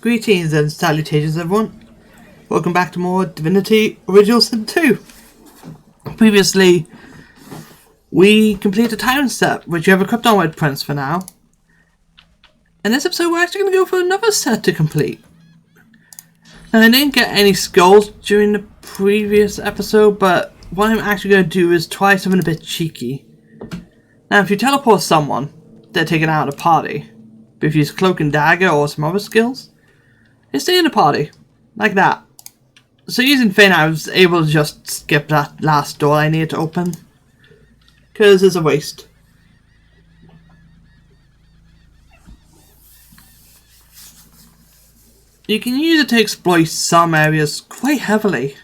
Greetings and salutations everyone. Welcome back to more Divinity Original Sin 2. Previously, we completed a Tyrant set, which you have equipped on White Prince for now. In this episode, we're actually going to go for another set to complete. Now, I didn't get any skulls during the previous episode, but what I'm actually going to do is try something a bit cheeky. Now, if you teleport someone, they're taken out of the party. But if you use Cloak and Dagger or some other skills, they stay in the party. Like that. So using Feign, I was able to just skip that last door I needed to open. Because it's a waste. You can use it to exploit some areas quite heavily.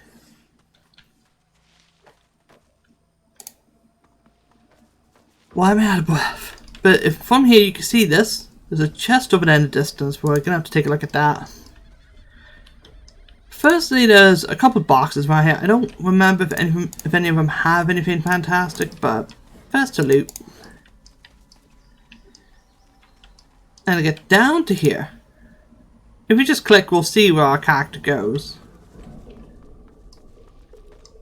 Why am I out of breath? But if from here you can see this, there's a chest over there in the distance. We're going to have to take a look at that. Firstly, there's a couple of boxes right here. I don't remember if any of them have anything fantastic, but first to loot. And to get down to here, if we just click, we'll see where our character goes.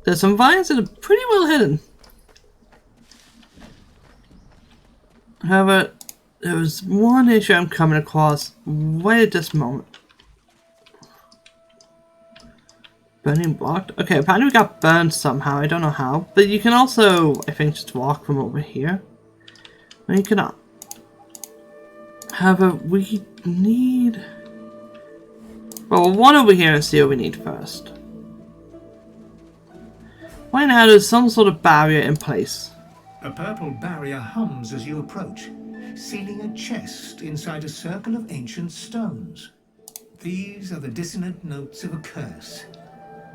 There's some vines that are pretty well hidden. However, there was one issue I'm coming across right at this moment. Burning blocked? Okay, apparently we got burned somehow. I don't know how. But you can also, I think, just walk from over here. No, you cannot. However, we need... Well, we'll run over here and see what we need first. Right now, there's some sort of barrier in place. A purple barrier hums as you approach, sealing a chest inside a circle of ancient stones. These are the dissonant notes of a curse.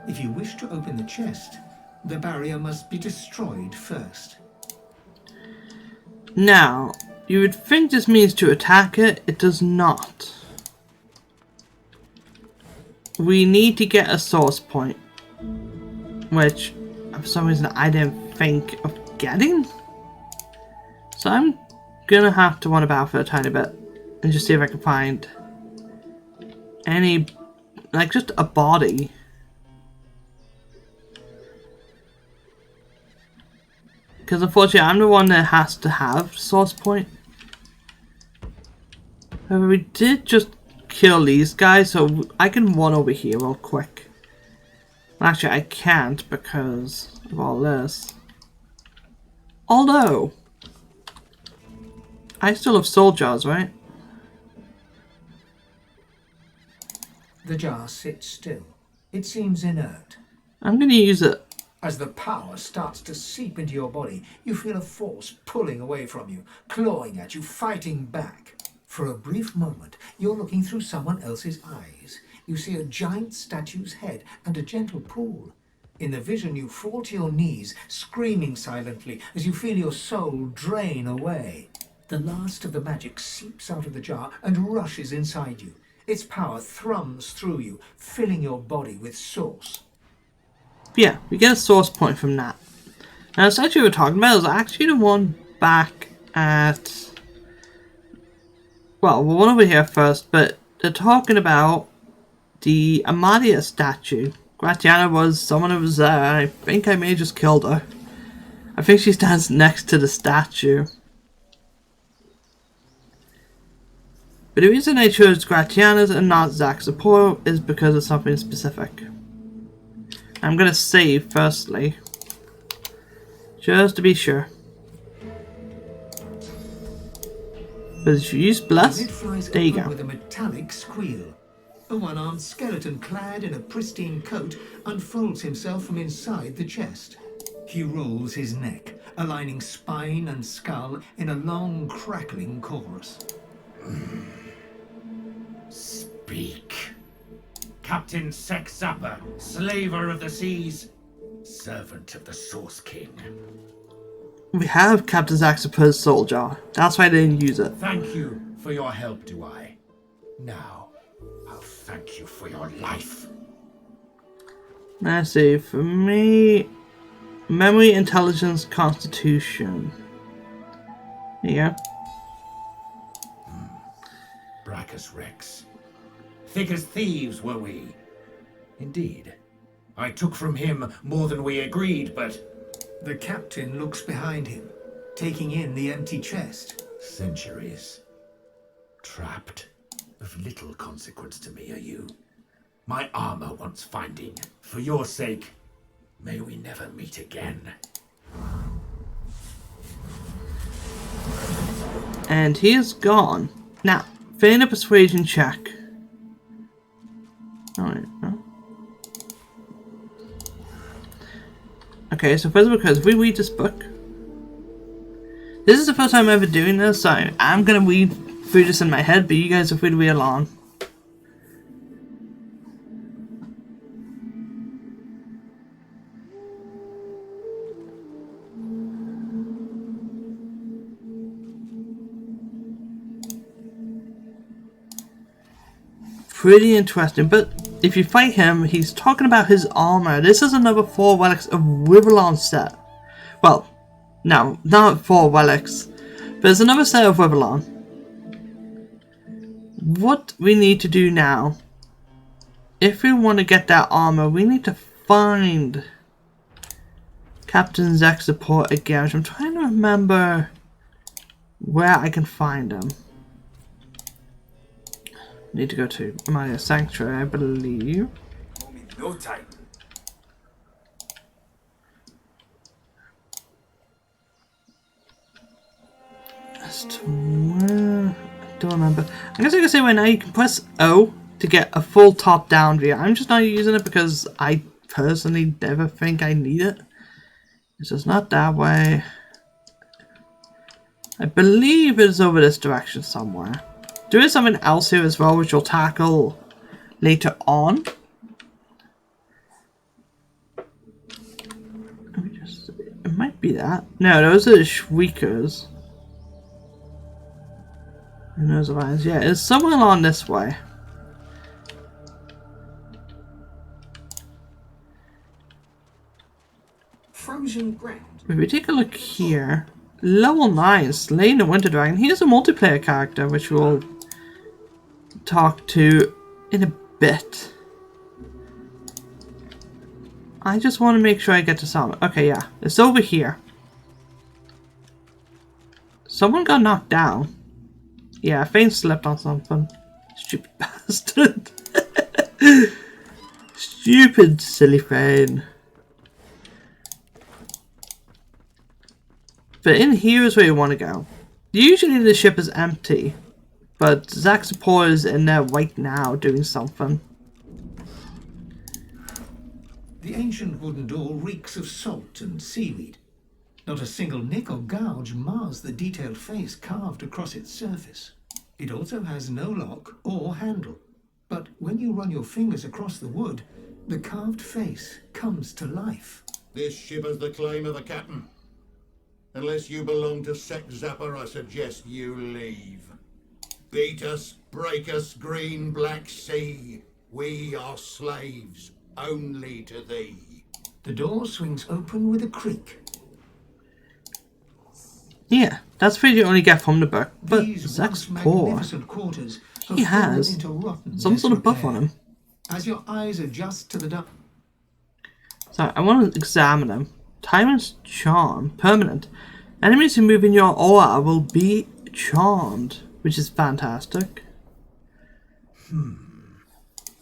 If you wish to open the chest, the barrier must be destroyed first. Now, you would think this means to attack it. It does not. We need to get a source point, which for some reason I didn't think of getting. So I'm gonna have to run about for a tiny bit and just see if I can find any, like, just a body. Because unfortunately I'm the one that has to have source point. However, we did just kill these guys, so I can run over here real quick. Actually, I can't because of all this. Although, I still have soul jars, right? The jar sits still. It seems inert. I'm going to use it. As the power starts to seep into your body, you feel a force pulling away from you, clawing at you, fighting back. For a brief moment, you're looking through someone else's eyes. You see a giant statue's head and a gentle pool. In the vision, you fall to your knees, screaming silently as you feel your soul drain away. The last of the magic seeps out of the jar and rushes inside you. Its power thrums through you, filling your body with source. Yeah, we get a source point from that. Now, the statue we were talking about is actually the one back at... Well, we'll run over here first, but they're talking about the Amalia statue. Gratiana was someone who was there, and I think I may have just killed her. I think she stands next to the statue. But the reason I chose Gratiana's and not Zack Sapporo is because of something specific. I'm gonna save firstly, just to be sure. But if you use Bless, there you go. With a metallic squeal. A one-armed skeleton clad in a pristine coat unfolds himself from inside the chest. He rolls his neck, aligning spine and skull in a long, crackling chorus. Speak. Captain Sex Zapper, slaver of the seas, servant of the Source King. We have Captain Zack Sapporo's soul jar. That's why I didn't use it. Thank you for your help, do I? Now, I'll thank you for your life. Let's see, for me... Memory, Intelligence, Constitution. There you go. Brachus Rex. Thick as thieves were we. Indeed. I took from him more than we agreed, but... The captain looks behind him, taking in the empty chest. Centuries. Trapped. Of little consequence to me are you. My armor wants finding. For your sake, may we never meet again. And he is gone. Now, feign a persuasion check. Alright, no. Okay, so first because if we read this book. This is the first time I'm ever doing this, so I'm gonna read through this in my head, but you guys are free to read along. Pretty interesting, but if you fight him, he's talking about his armor. This is another 4 relics of Rivellon set. Well, no, not 4 relics. But there's another set of Rivellon. What we need to do now, if we want to get that armor, we need to find Captain Zek's support again. Which I'm trying to remember where I can find him. Need to go to Amalia Sanctuary, I believe. No time. As to where... I don't remember. I guess I can say right now you can press O to get a full top-down view. I'm just not using it because I personally never think I need it. It's just not that way. I believe it's over this direction somewhere. There is something else here as well, which we'll tackle later on. Let me just see. It might be that. No, those are the Shriekers. Who knows if I... Yeah, it's somewhere along this way. Frozen ground. If we take a look here, level 9, Slaying the Winter Dragon. He is a multiplayer character, which we'll talk to in a bit. I just want to make sure I get to summon. Okay, yeah, it's over here. Someone got knocked down. Yeah, Fane slipped on something. Stupid bastard. Stupid, silly Fane. But in here is where you want to go. Usually the ship is empty, but Zek's support is in there right now doing something. The ancient wooden door reeks of salt and seaweed. Not a single nick or gouge mars the detailed face carved across its surface. It also has no lock or handle, but when you run your fingers across the wood, the carved face comes to life. This ship has the claim of the captain. Unless you belong to Sec Zapper, I suggest you leave. Beat us, break us, green black sea. We are slaves, only to thee. The door swings open with a creak. Yeah, that's what you only get from the book. But These Zek's once poor. magnificent quarters have He fallen has into rotten some sort of buff disrepair. on him. As your eyes adjust to the dark, So I want to examine him. Tyrant's Charm. Permanent. Enemies who move in your aura will be charmed, which is fantastic.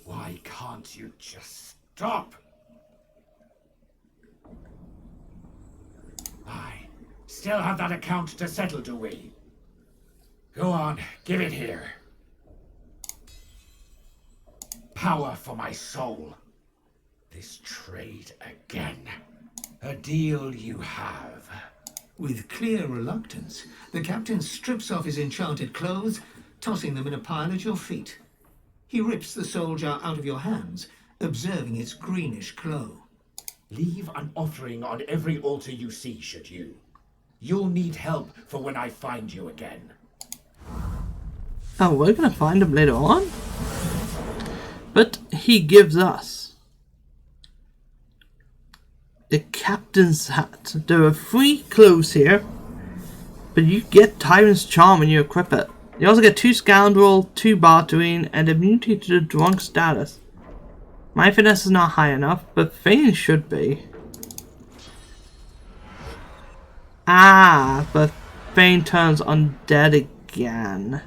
Why can't you just stop? I still have that account to settle, do we? Go on, give it here. Power for my soul. This trade again. A deal you have. with clear reluctance, the captain strips off his enchanted clothes, tossing them in a pile at your feet. He rips the soul jar out of your hands, observing its greenish glow. Leave an offering on every altar you see, should you. You'll need help for when I find you again. Oh, we're gonna find him later on? But he gives us the captain's hat. There are 3 clothes here, but you get Tyrant's Charm when you equip it. You also get 2 Scoundrel, 2 Bartering, and immunity to the Drunk status. My finesse is not high enough, but Fane should be. Ah, but Fane turns undead again.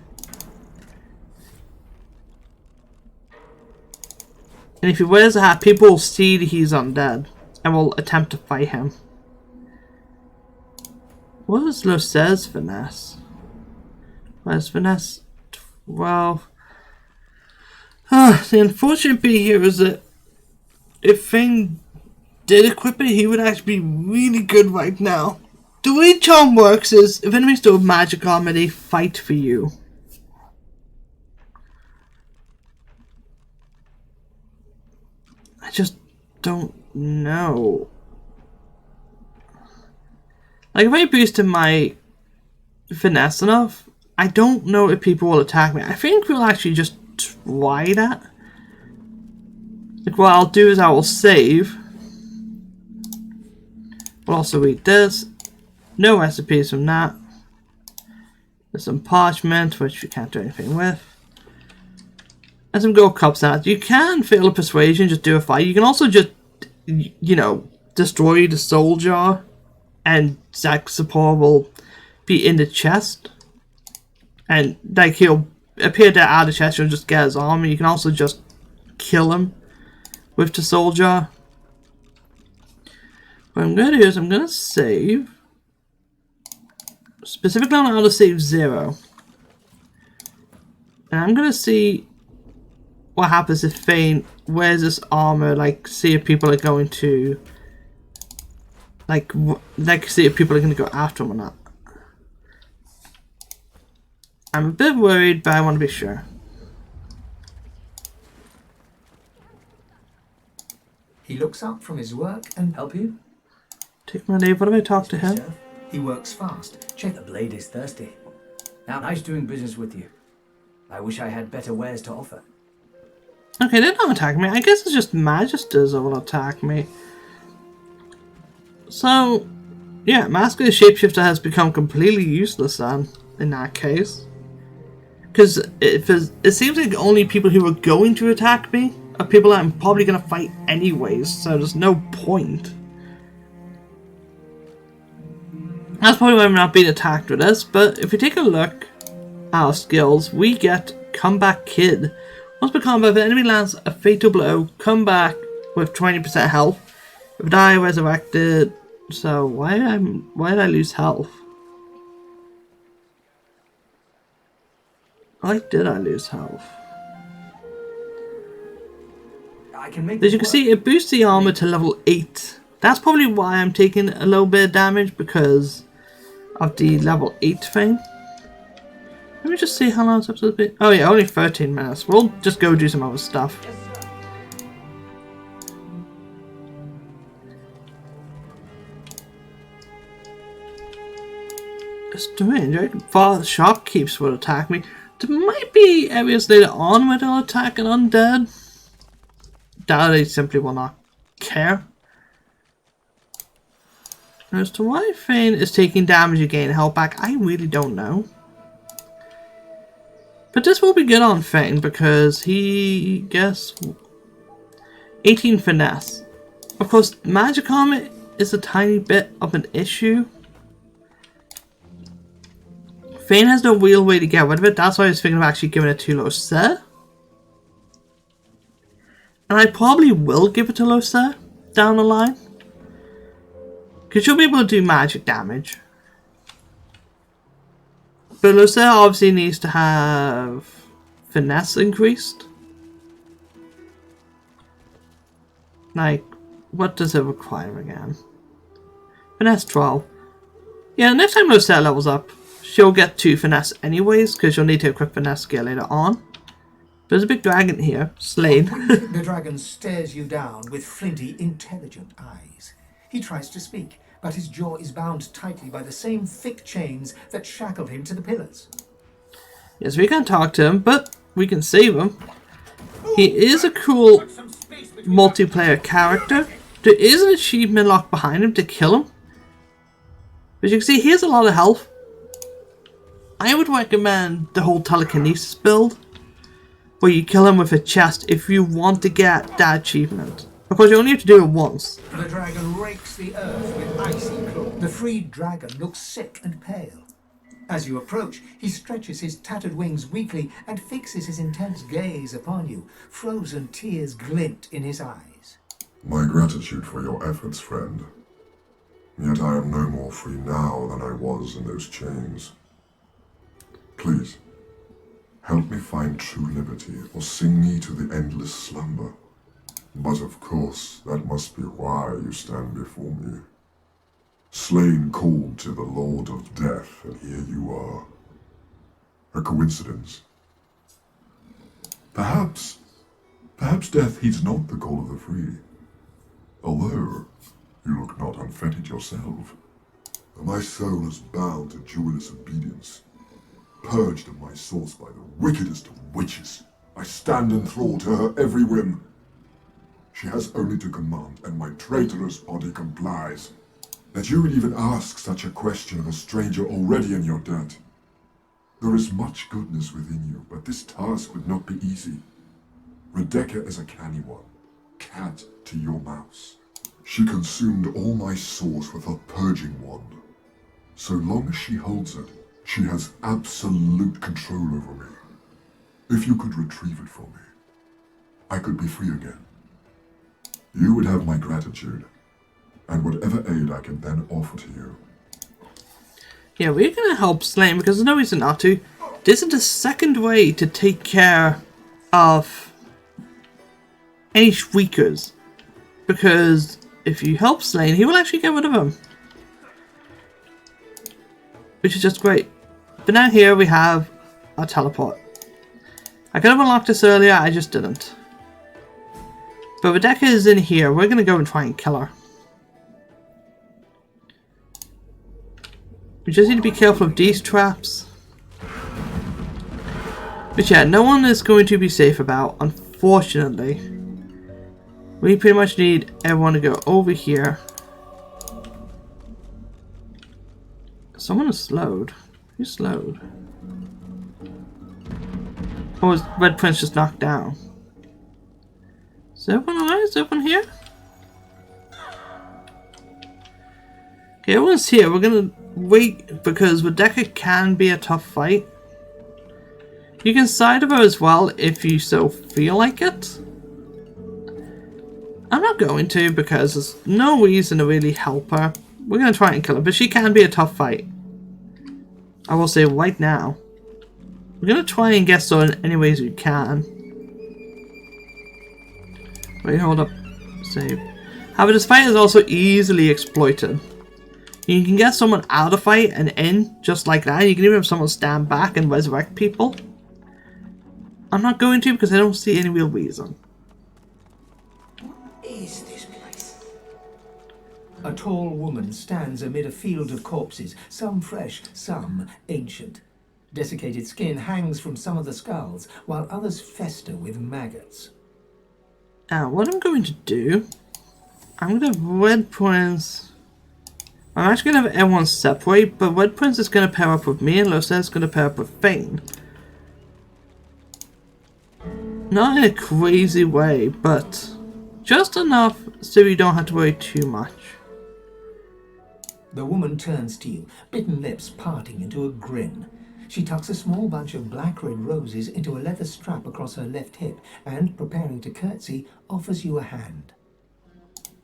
And if he wears a hat, people will see that he's undead and will attempt to fight him. What is Loce's finesse? Where's finesse? 12. The unfortunate bit here is that if Fane did equip it, he would actually be really good right now. The way Charm works is, if enemies do have magic armor, they fight for you. I just don't know. Like, if I boosted my finesse enough, I don't know if people will attack me. I think we'll actually just try that. Like, what I'll do is I will save. We'll also read this. No recipes from that. There's some parchment, which you can't do anything with. And some gold cups out. You can fail a persuasion, just do a fight. You can also just, you know, destroy the soul jar. And Zack's support will be in the chest. And, like, he'll appear there out of the chest, you'll just get his armor. You can also just kill him with the soul jar. What I'm going to do is I'm going to save. Specifically, I'm going to save 0. And I'm going to see what happens if Fane wears this armor. Like, see if people are going to... Like see if people are going to go after him or not. I'm a bit worried, but I want to be sure. He looks up from his work and help you. Take my leave. What do I talk to him? Sir, he works fast. Check The blade is thirsty. Now, nice doing business with you. I wish I had better wares to offer. Okay, they're not attacking me. I guess it's just Magisters that will attack me. So, yeah, Mask of the Shapeshifter has become completely useless then, in that case. Because it seems like only people who are going to attack me are people that I'm probably going to fight anyways, so there's no point. That's probably why I'm not being attacked with this, but if we take a look at our skills, we get Comeback Kid. Once per combat, if the enemy lands a fatal blow, come back with 20% health. If die, resurrected. So why did I lose health? Why did I lose health? I can make As you can see, it boosts the armor to level 8. That's probably why I'm taking a little bit of damage, because of the level 8 thing. Let me just see how long this episode's been. Oh yeah, only 13 minutes. We'll just go do some other stuff. Strange, I thought the shopkeepers would attack me. There might be areas later on where they'll attack an undead. That they simply will not care. As to why Fane is taking damage again and health back, I really don't know. But this will be good on Fane because he gets 18 finesse. Of course, magic armor is a tiny bit of an issue. Fane has no real way to get rid of it. That's why I was thinking of actually giving it to Loce. And I probably will give it to Loce down the line. Because you'll be able to do magic damage. But Loce obviously needs to have finesse increased. Like, what does it require again? Finesse 12. Yeah, next time Loce levels up, she'll get 2 finesse anyways, because you'll need to equip finesse skill later on. There's a big dragon here, slain. The dragon stares you down with flinty, intelligent eyes. He tries to speak, but his jaw is bound tightly by the same thick chains that shackled him to the pillars. Yes, we can talk to him, but we can save him. He is a cool multiplayer character. There is an achievement locked behind him to kill him. As you can see, he has a lot of health. I would recommend the whole telekinesis build, where you kill him with a chest if you want to get that achievement. Of course, you only have to do it once. The dragon rakes the earth with icy claws. The freed dragon looks sick and pale. As you approach, he stretches his tattered wings weakly and fixes his intense gaze upon you. Frozen tears glint in his eyes. My gratitude for your efforts, friend. Yet I am no more free now than I was in those chains. Please, help me find true liberty, or sing me to the endless slumber. But of course, that must be why you stand before me. Slain called to the Lord of Death, and here you are. A coincidence? Perhaps death heeds not the call of the free. Although, you look not unfettered yourself. My soul is bound to joyless obedience. Purged of my source by the wickedest of witches, I stand in thrall to her every whim. She has only to command, and my traitorous body complies. That you would even ask such a question of a stranger already in your debt. There is much goodness within you, but this task would not be easy. Rebecca is a canny one, cat to your mouse. She consumed all my source with her purging wand. So long as she holds it, she has absolute control over me. If you could retrieve it for me, I could be free again. You would have my gratitude, and whatever aid I can then offer to you. Yeah, we're gonna help Slane because there's no reason not to. This is the second way to take care of any shriekers. Because if you help Slane, he will actually get rid of them. Which is just great. But now here we have our teleport. I could have unlocked this earlier, I just didn't. But Rebecca is in here. We're going to go and try and kill her. We just need to be careful of these traps. But yeah, no one is going to be safe about, unfortunately. We pretty much need everyone to go over here. Someone is slowed. Who's slowed? Or is Red Prince just knocked down? Is everyone alright? Is everyone here? Okay, everyone's here. We're gonna wait because Rebecca can be a tough fight. You can side of her as well if you so feel like it. I'm not going to because there's no reason to really help her. We're gonna try and kill her, but she can be a tough fight. I will say right now. We're gonna try and get her in any ways we can. Wait, hold up. Save. However, this fight is also easily exploited. You can get someone out of the fight and in just like that. You can even have someone stand back and resurrect people. I'm not going to because I don't see any real reason. Is this place? A tall woman stands amid a field of corpses, some fresh, some ancient. Desiccated skin hangs from some of the skulls, while others fester with maggots. Now, what I'm going to do, I'm going to have Red Prince. I'm actually going to have everyone separate, but Red Prince is going to pair up with me and Lucia is going to pair up with Fane. Not in a crazy way, but just enough so you don't have to worry too much. The woman turns to you, bitten lips parting into a grin. She tucks a small bunch of black-red roses into a leather strap across her left hip and, preparing to curtsy, offers you a hand.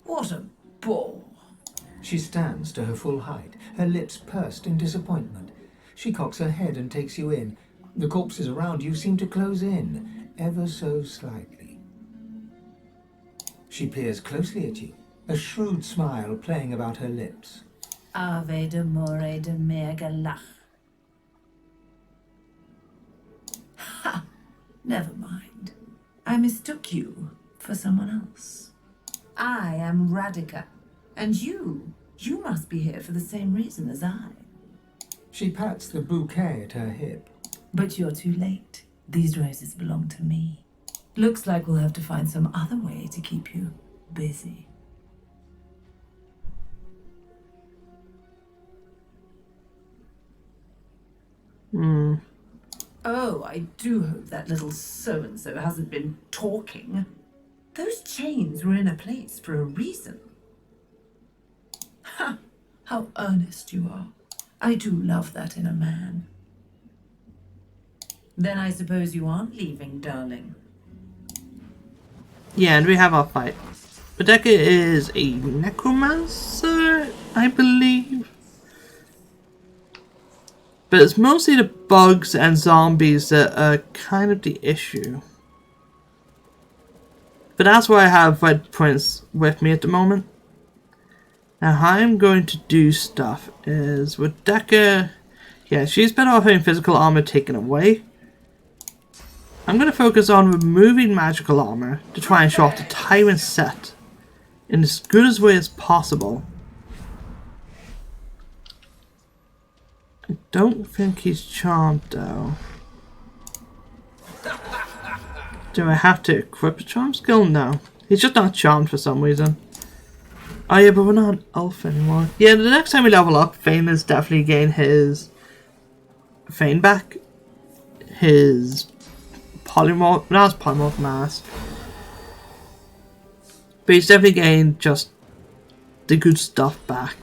What a bore. She stands to her full height, her lips pursed in disappointment. She cocks her head and takes you in. The corpses around you seem to close in, ever so slightly. She peers closely at you, a shrewd smile playing about her lips. Ave de more de mergelach. Ha! Never mind. I mistook you for someone else. I am Radica, and you must be here for the same reason as I. She pats the bouquet at her hip. But you're too late. These roses belong to me. Looks like we'll have to find some other way to keep you busy. Oh, I do hope that little so-and-so hasn't been talking. Those chains were in a place for a reason. Ha! How earnest you are. I do love that in a man. Then I suppose you aren't leaving, darling. Yeah, and we have our fight. Rebecca is a necromancer, I believe. But it's mostly the bugs and zombies that are kind of the issue. But that's why I have Red Prince with me at the moment. Now how I'm going to do stuff is with Deca, yeah, she's better off having physical armor taken away. I'm going to focus on removing magical armor to try and show off the Tyrant set in as good a way as possible. I don't think he's charmed though. Do I have to equip a charm skill? No. He's just not charmed for some reason. Oh yeah, but we're not an elf anymore. Yeah, the next time we level up, Fane is definitely gain his Fane back. His polymorph, not his polymorph mask. But he's definitely gained just the good stuff back.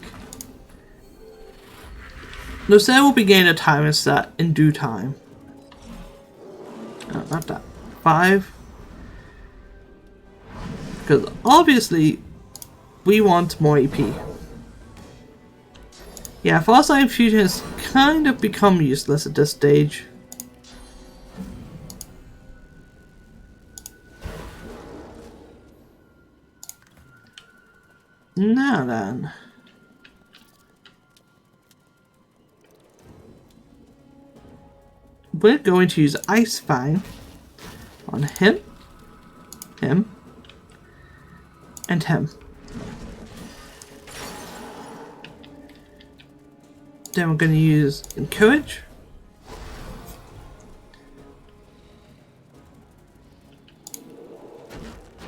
Lucille will be gaining a Tyrant set in due time. Oh, not that. 5. Because obviously we want more EP. Yeah, Fast Line Fusion has kind of become useless at this stage. Now then. We're going to use Ice Fang on him, and him. Then we're going to use Encourage.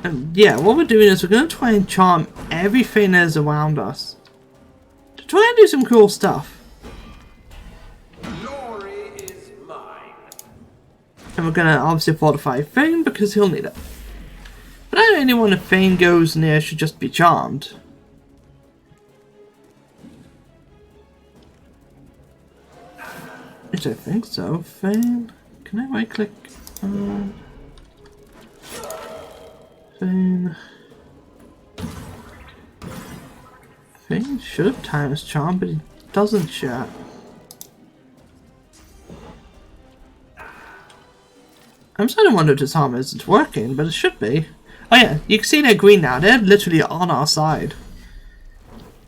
And yeah, what we're doing is we're going to try and charm everything that is around us. To try and do some cool stuff. And we're going to obviously fortify Fane because he'll need it. But I don't anyone if Fane goes near should just be charmed. Which I think so. Fane. Can I right click? Fane. Fane should have times charm, but he doesn't yet. I'm starting to wonder if this armor isn't working, but it should be. Oh yeah, you can see they're green now. They're literally on our side.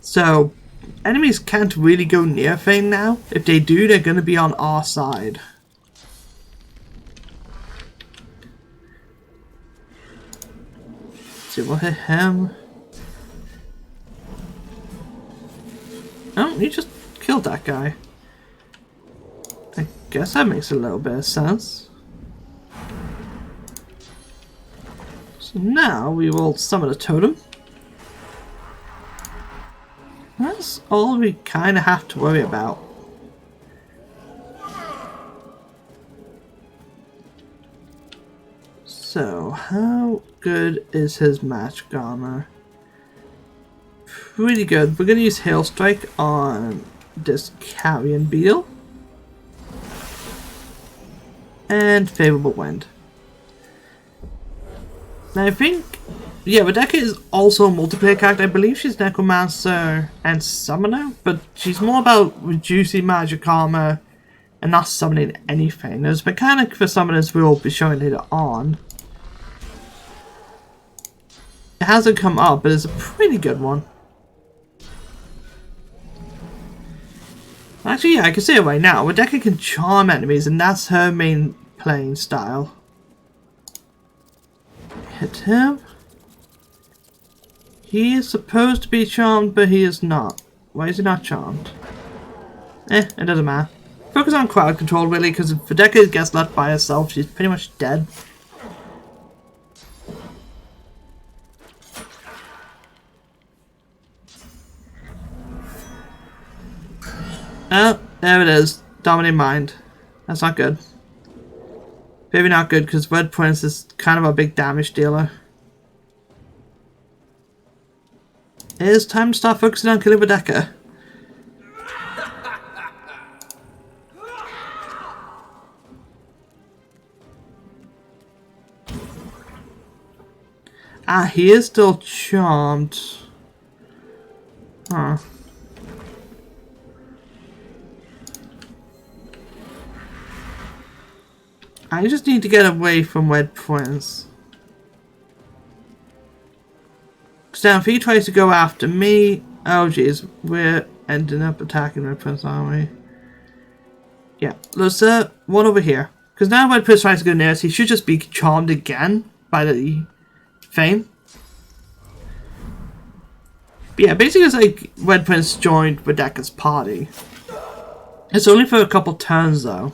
So, enemies can't really go near Fane now. If they do, they're going to be on our side. See, we'll hit him. Oh, you just killed that guy. I guess that makes a little bit of sense. So now we will summon a totem. That's all we kind of have to worry about. So, how good is his magic armor? Pretty good. We're going to use Hail Strike on this Carrion Beetle. And Favorable Wind. Now I think, yeah, Rebecca is also a multiplayer character. I believe she's Necromancer and Summoner, but she's more about reducing magic armor and not summoning anything. There's a mechanic for summoners we'll be showing later on. It hasn't come up, but it's a pretty good one. Actually, yeah, I can see it right now. Rebecca can charm enemies, and that's her main playing style. Hit him. He is supposed to be charmed, but he is not. Why is he not charmed? It doesn't matter. Focus on crowd control, really, because if Rebecca gets left by herself, she's pretty much dead. Oh, there it is. Dominant Mind. That's not good. Maybe not good because Red Prince is kind of a big damage dealer. It is time to start focusing on killing Rebecca. Ah, he is still charmed. Huh. I just need to get away from Red Prince. Because now if he tries to go after me... Oh jeez, we're ending up attacking Red Prince, aren't we? Yeah, let's one over here. Because now Red Prince tries to go near us, he should just be charmed again by the thing. But yeah, basically it's like Red Prince joined Rebecca's party. It's only for a couple turns though.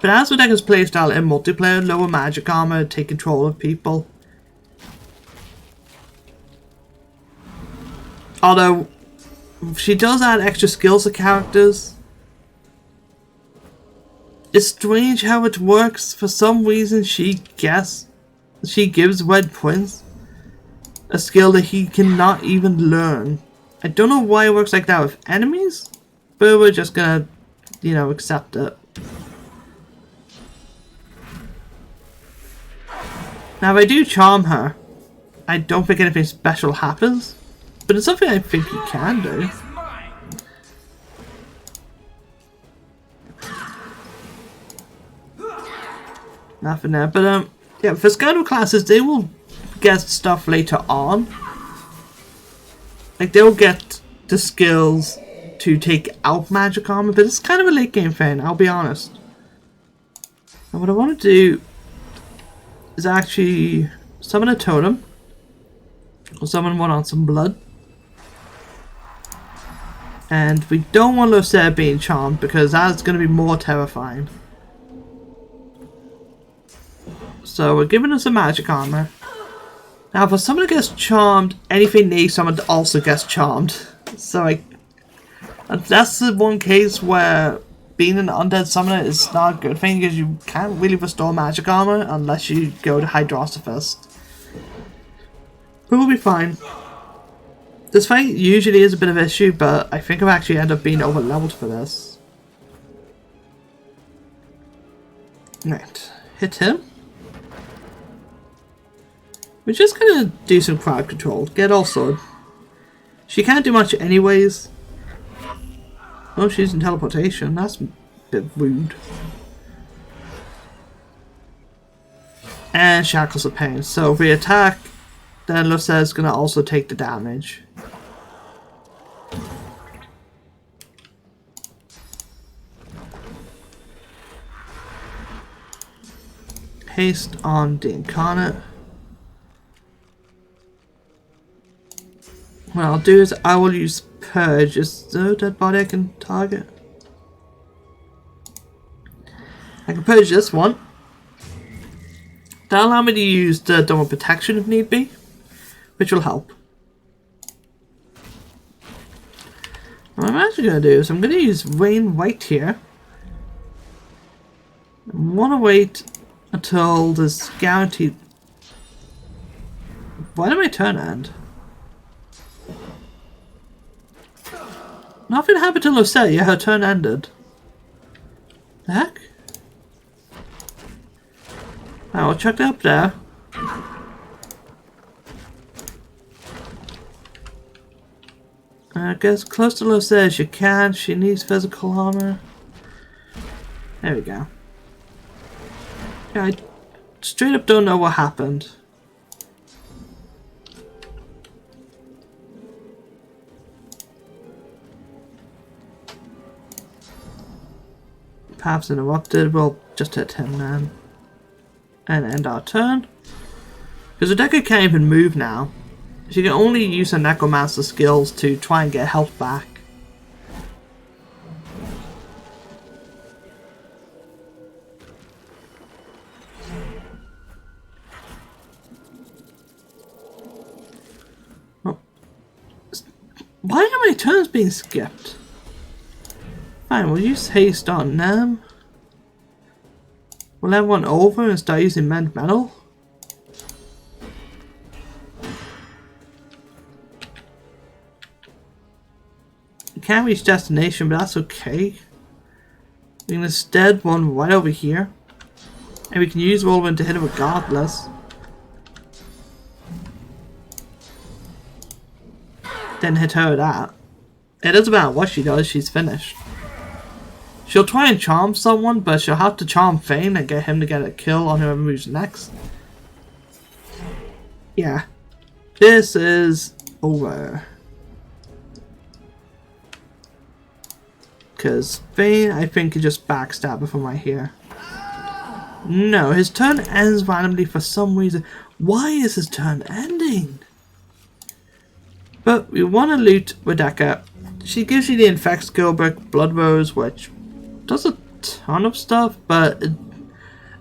But as Rebecca's playstyle in multiplayer, lower magic armor, take control of people. Although, she does add extra skills to characters. It's strange how it works. For some reason, she gives Red Prince a skill that he cannot even learn. I don't know why it works like that with enemies, but we're just gonna, you know, accept it. Now, if I do charm her, I don't think anything special happens, but it's something I think you can do. Nothing there, but yeah, for Scandal classes, they will get stuff later on. Like, they'll get the skills to take out magic armor, but it's kind of a late game thing, I'll be honest. And what I want to do is actually summon a totem, or summon one on some blood. And we don't want Lucia being charmed because that's going to be more terrifying. So we're giving us a magic armor. Now for someone who gets charmed, anything they summoned also gets charmed. So that's the one case where being an undead summoner is not a good thing because you can't really restore magic armor unless you go to Hydrosophist. But we'll be fine. This fight usually is a bit of an issue, but I think I've actually ended up being over leveled for this. Right, hit him. We're just gonna do some crowd control. Get all sword. She can't do much anyways. Oh, she's in teleportation. That's a bit rude. And Shackles of Pain. So if we attack, then Lucia's gonna also take the damage. Haste on the Incarnate. What I'll do is I will use Purge. Is there a dead body I can target? I can purge this one. That'll allow me to use the Dome of Protection if need be, which will help. What I'm actually going to do is I'm going to use Rain White here. I want to wait until this guaranteed... Why did my turn end? Nothing happened to Lucia, her turn ended. The heck? I will check it up there. Get as close to Lucia as you can. She needs physical armor. There we go. Yeah, I straight up don't know what happened. Paths interrupted. We'll just hit him then. And end our turn. Because Rebecca can't even move now. She can only use her Necromancer skills to try and get health back. Oh. Why are my turns being skipped? Fine, we'll use haste on them. Will everyone over and start using mend metal? We can't reach destination, but that's okay. We can instead one right over here. And we can use whirlwind to hit it regardless. Then hit her with that. It doesn't matter what she does, she's finished. She'll try and charm someone, but she'll have to charm Fane and get him to get a kill on whoever moves next. Yeah. This is over. Because Fane, I think, can just backstab her from right here. No, his turn ends randomly for some reason. Why is his turn ending? But we want to loot Rebecca. She gives you the Infect skill book, Blood Rose, which does a ton of stuff, but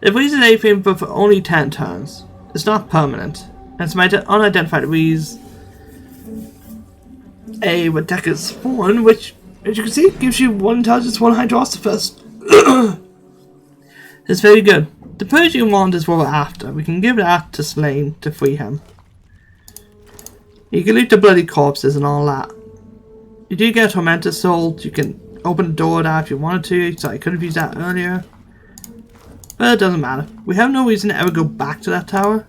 it raises anything but for only 10 turns. It's not permanent. And it's my unidentified reads a Rebecca's Spawn, which, as you can see, gives you 1 intelligence, 1 Hydrosophist. It's very good. The Purging Wand is what we're after. We can give that to Slain to free him. You can loot the bloody corpses and all that. You do get a Tormentor Soul. You can open the door with that if you wanted to. So I could have used that earlier. But it doesn't matter. We have no reason to ever go back to that tower.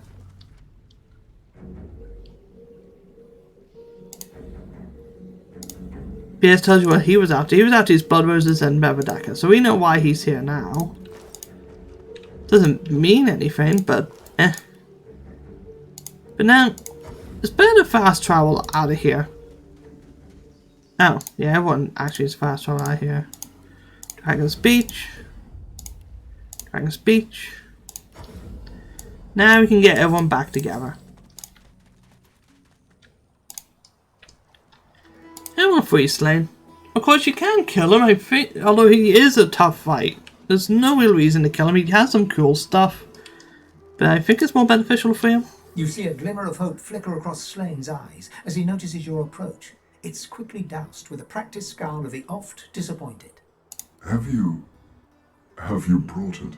PS tells you what he was after. He was after his Blood Roses and Beverdaka. So we know why he's here now. Doesn't mean anything, but eh. But now, it's better to fast travel out of here. Oh, yeah, everyone actually is fast travel out of here. Dragon's Beach. Dragon's Beach. Now we can get everyone back together. Everyone free Slain. Of course, you can kill him, I think, although he is a tough fight. There's no real reason to kill him. He has some cool stuff. But I think it's more beneficial for him. You see a glimmer of hope flicker across Slane's eyes as he notices your approach. It's quickly doused with a practiced scowl of the oft disappointed. Have you brought it?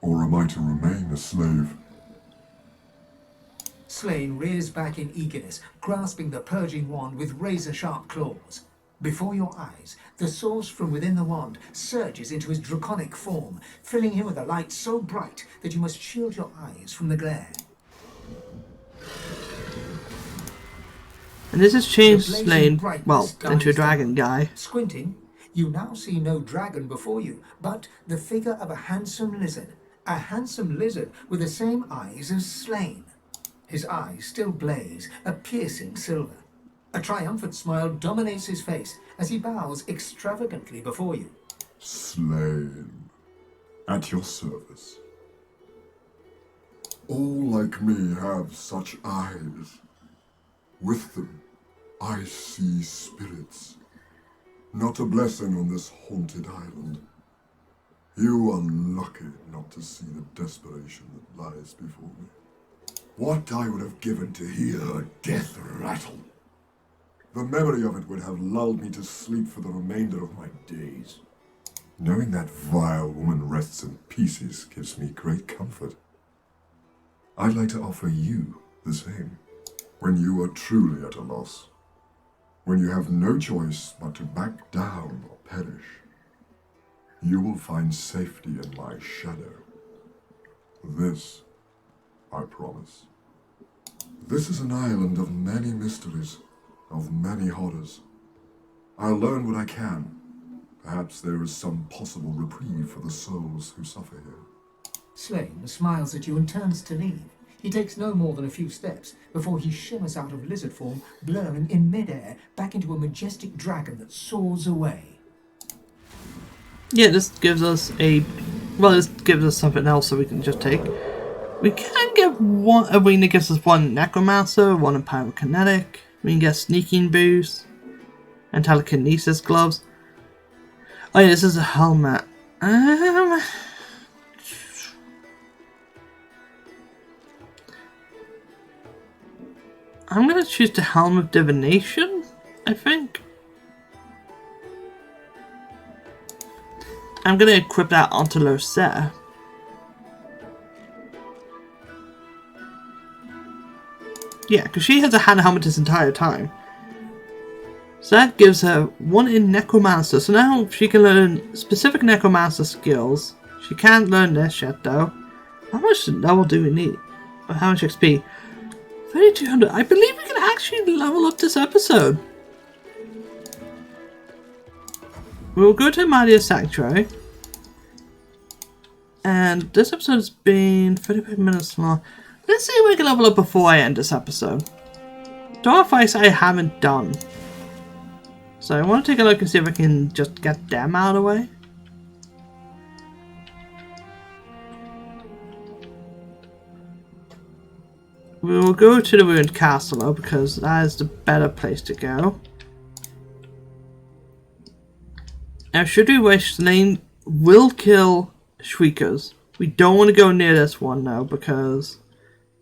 Or am I to remain a slave? Slane rears back in eagerness, grasping the purging wand with razor-sharp claws. Before your eyes, the source from within the wand surges into his draconic form, filling him with a light so bright that you must shield your eyes from the glare. And this has changed Slane, well, into a dragon guy. Squinting, you now see no dragon before you, but the figure of a handsome lizard. A handsome lizard with the same eyes as Slane. His eyes still blaze, a piercing silver. A triumphant smile dominates his face as he bows extravagantly before you. Slain. At your service. All like me have such eyes. With them, I see spirits. Not a blessing on this haunted island. You are lucky not to see the desperation that lies before me. What I would have given to hear her death rattle. The memory of it would have lulled me to sleep for the remainder of my days. Knowing that vile woman rests in pieces gives me great comfort. I'd like to offer you the same. When you are truly at a loss, when you have no choice but to back down or perish, you will find safety in my shadow. This, I promise. This is an island of many mysteries, of many horrors. I'll learn what I can. Perhaps there is some possible reprieve for the souls who suffer here. Slane smiles at you and turns to leave. He takes no more than a few steps before he shimmers out of lizard form, blurring in midair back into a majestic dragon that soars away. Yeah, this gives us this gives us something else that we can just take. We can get one arena, gives us one Necromancer, one in Pyrokinetic. We can get Sneaking Boost and Telekinesis Gloves. Oh yeah, this is a helmet. I'm gonna choose the Helm of Divination, I think. I'm gonna equip that onto Losette. Yeah, because she has a hand helmet this entire time. So that gives her 1 in Necromancer. So now she can learn specific Necromancer skills. She can't learn this yet though. How much level do we need? Or how much XP? 3200. I believe we can actually level up this episode. We'll go to Maria's Sanctuary. And this episode has been 35 minutes long. Let's see if we can level up before I end this episode. Door fights I haven't done. So I want to take a look and see if I can just get them out of the way. We will go to the ruined castle though, because that is the better place to go. Now should we wish, Lane will kill Shriekers. We don't want to go near this one now because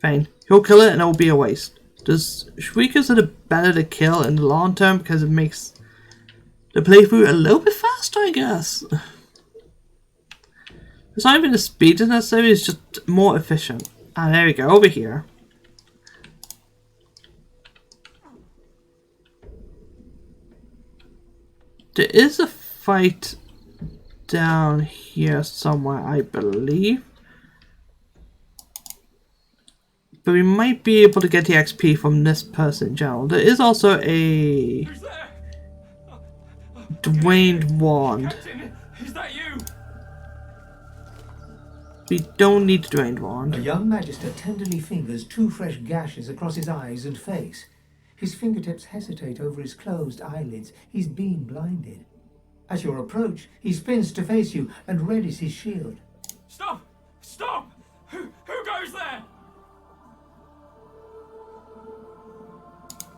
fine, he'll kill it and it will be a waste. Shriekers are the better to kill in the long term because it makes the playthrough a little bit faster, I guess. It's not even the speed that's necessary, it's just more efficient. And there we go, over here. There is a fight down here somewhere, I believe. But we might be able to get the XP from this person in general. There is also a Dwayne wand. Captain, is that you? We don't need the Dwayne wand. A young magister tenderly fingers 2 fresh gashes across his eyes and face. His fingertips hesitate over his closed eyelids. He's been blinded. At your approach, he spins to face you and readies his shield. Stop! Stop! Who goes there?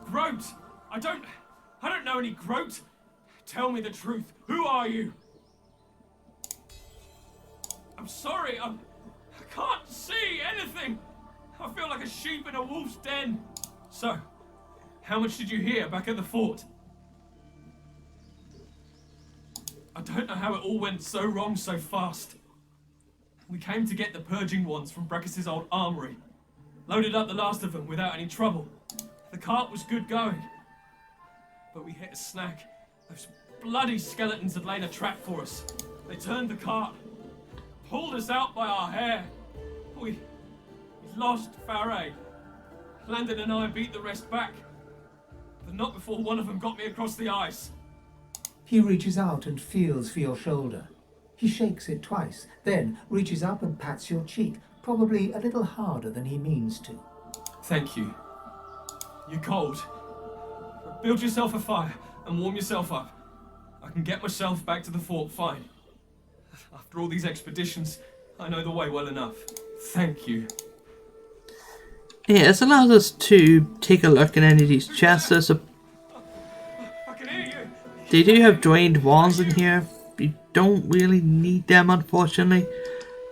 Groat! I don't know any Groat. Tell me the truth. Who are you? I'm sorry. I can't see anything. I feel like a sheep in a wolf's den. So, how much did you hear back at the fort? I don't know how it all went so wrong so fast. We came to get the purging wands from Breckus' old armory. Loaded up the last of them without any trouble. The cart was good going. But we hit a snag. Those bloody skeletons had laid a trap for us. They turned the cart. Pulled us out by our hair. We lost Faray. Landon and I beat the rest back. But not before one of them got me across the ice. He reaches out and feels for your shoulder. He shakes it twice, then reaches up and pats your cheek, probably a little harder than he means to. Thank you. You're cold. Build yourself a fire and warm yourself up. I can get myself back to the fort fine. After all these expeditions, I know the way well enough. Thank you. Yeah, this allows us to take a look at any of these chests. There's a I can hear you. They do have drained wands in here. You don't really need them, unfortunately.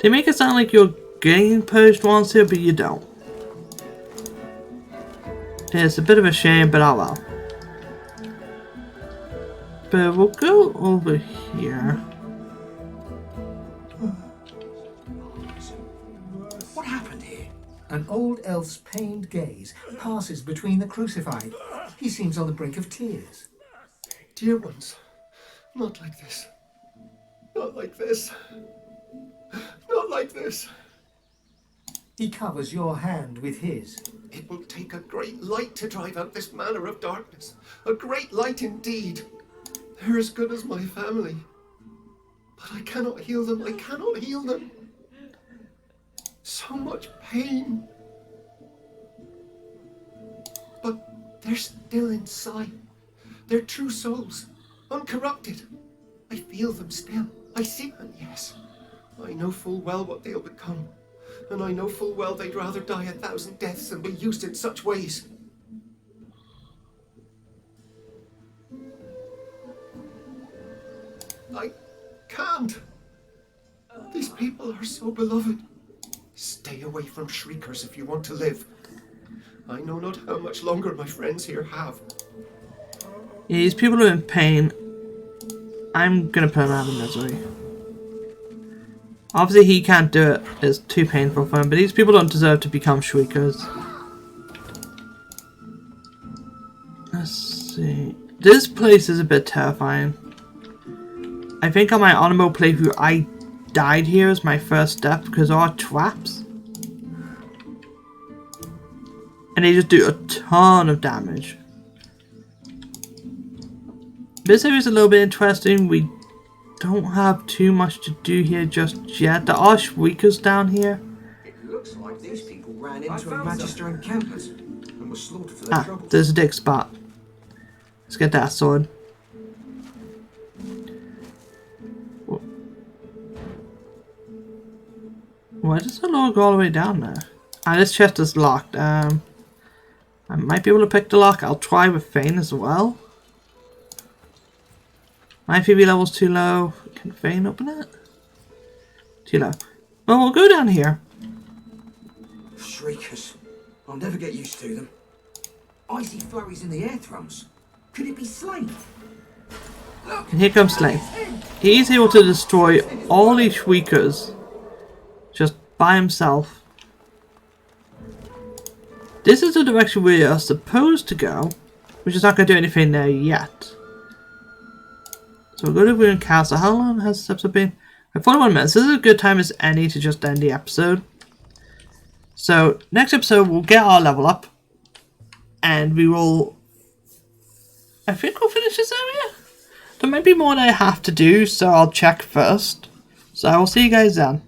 They make it sound like you're getting purged wands here, but you don't. Yeah, it's a bit of a shame, but oh well. But we'll go over here. What happened here? An old elf's pained gaze passes between the crucified. He seems on the brink of tears. Dear ones, not like this. Not like this. Not like this. He covers your hand with his. It will take a great light to drive out this manner of darkness. A great light indeed. They're as good as my family. But I cannot heal them. I cannot heal them. So much pain. But they're still inside. They're true souls, uncorrupted. I feel them still. I see them, yes. I know full well what they'll become. And I know full well they'd rather die 1,000 deaths than be used in such ways. I can't. These people are so beloved. Stay away from Shriekers if you want to live. I know not how much longer my friends here have. Yeah, these people are in pain. I'm gonna put him out of misery. Obviously he can't do it. It's too painful for him, but these people don't deserve to become Shriekers. see. This place is a bit terrifying. I think on my honorable playthrough I died here as my first step because there are traps. And they just do a ton of damage. This area is a little bit interesting. We don't have too much to do here just yet. There are shriekers down here. It looks like these people ran into a Magister encampment and were slaughtered for their troubles. There's a dig spot. Let's get that sword. Why does the log go all the way down there? Ah, this chest is locked. I might be able to pick the lock. I'll try with Fane as well. My PV level's too low. Can Fane open it? Too low. Well, we'll go down here. Shriekers. I'll never get used to them. Icy flurries in the air thrums. Could it be Slane? And here comes Slane. He's able to destroy all these shriekers just by himself. This is the direction we are supposed to go, which is not going to do anything there yet. So we'll go to Ruin Castle. How long has this episode been? 41 minutes. This is a good time as any to just end the episode. So next episode we'll get our level up, and we will. I think we'll finish this area. There might be more that I have to do, so I'll check first. So I will see you guys then.